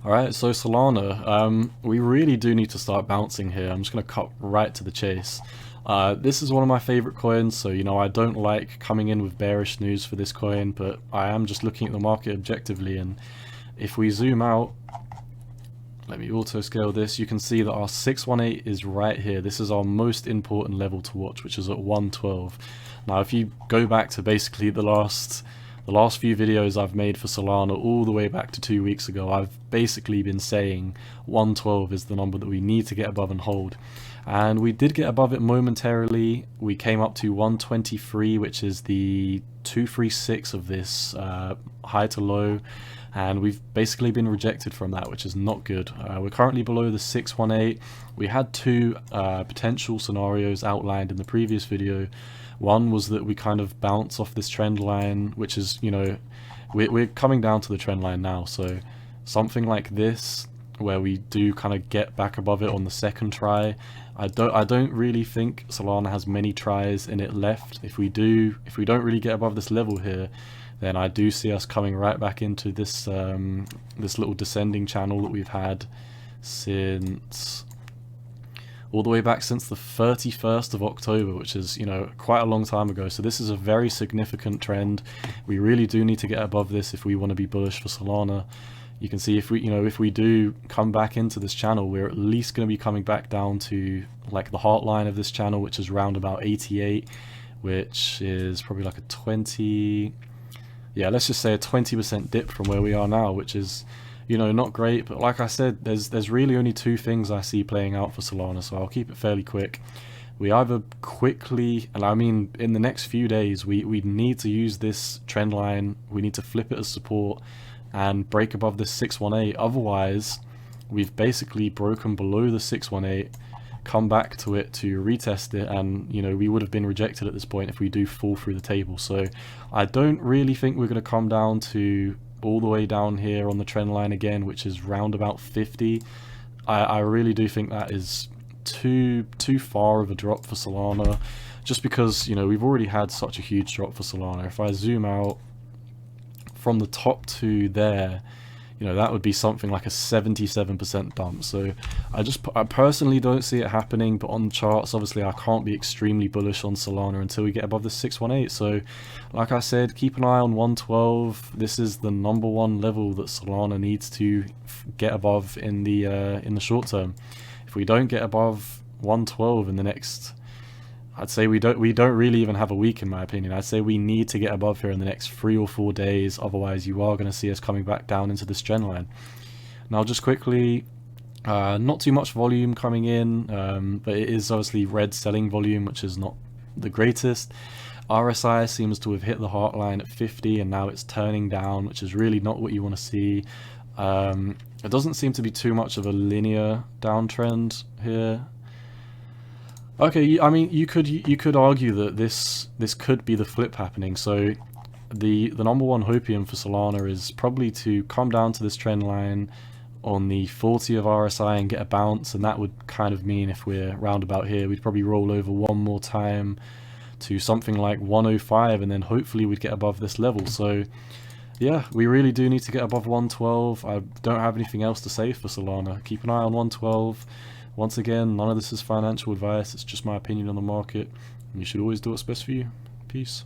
Alright, so Solana, we really do need to start bouncing here. I'm just going to cut right to the chase. This is one of my favorite coins, so I don't like coming in with bearish news for this coin, but I am just looking at the market objectively, and if we zoom out, let me auto scale this, you can see that our 618 is right here. This is our most important level to watch, which is at 112. Now if you go back to basically the last few videos I've made for Solana all the way back to 2 weeks ago, I've basically been saying 112 is the number that we need to get above and hold. And we did get above it momentarily. We came up to 123, which is the 236 of this high to low, and we've basically been rejected from that, which is not good. We're currently below the 618. We had two potential scenarios outlined in the previous video. One was that we kind of bounce off this trend line, which is, we're coming down to the trend line now, so something like this, where we do kind of get back above it on the second try. I don't really think Solana has many tries in it left. If we don't really get above this level here, then I do see us coming right back into this this little descending channel that we've had since all the way back since the 31st of October, which is, quite a long time ago. So this is a very significant trend. We really do need to get above this if we want to be bullish for Solana. You can see if we do come back into this channel, we're at least going to be coming back down to like the heart line of this channel, which is around about 88, which is probably like a 20, yeah, let's just say a 20% dip from where we are now, which is, not great. But like I said, there's really only two things I see playing out for Solana, so I'll keep it fairly quick. We either quickly, and I mean in the next few days, we need to use this trend line, we need to flip it as support and break above this 618. Otherwise, we've basically broken below the 618, come back to it to retest it, and we would have been rejected at this point if we do fall through the table. So I don't really think we're going to come down to all the way down here on the trend line again, which is round about 50. I really do think that is too far of a drop for Solana, just because we've already had such a huge drop for Solana. If I zoom out from the top to there, that would be something like a 77% dump. So I personally don't see it happening, but on the charts, obviously I can't be extremely bullish on Solana until we get above the 618. So like I said, keep an eye on 112. This is the #1 level that Solana needs to get above in the short term. If we don't get above 112 in the next, I'd say we don't really even have a week, in my opinion. I'd say we need to get above here in the next 3 or 4 days, otherwise you are going to see us coming back down into this trend line. Now just quickly, not too much volume coming in, but it is obviously red selling volume, which is not the greatest. RSI seems to have hit the heart line at 50, and now it's turning down, which is really not what you want to see. It doesn't seem to be too much of a linear downtrend here. Okay, I mean, you could argue that this could be the flip happening. So the #1 hopium for Solana is probably to come down to this trend line on the 40 of RSI and get a bounce, and that would kind of mean, if we're round about here, we'd probably roll over one more time to something like 105, and then hopefully we'd get above this level. So yeah, we really do need to get above 112. I don't have anything else to say for Solana. Keep an eye on 112. Once again, none of this is financial advice, it's just my opinion on the market, and you should always do what's best for you. Peace.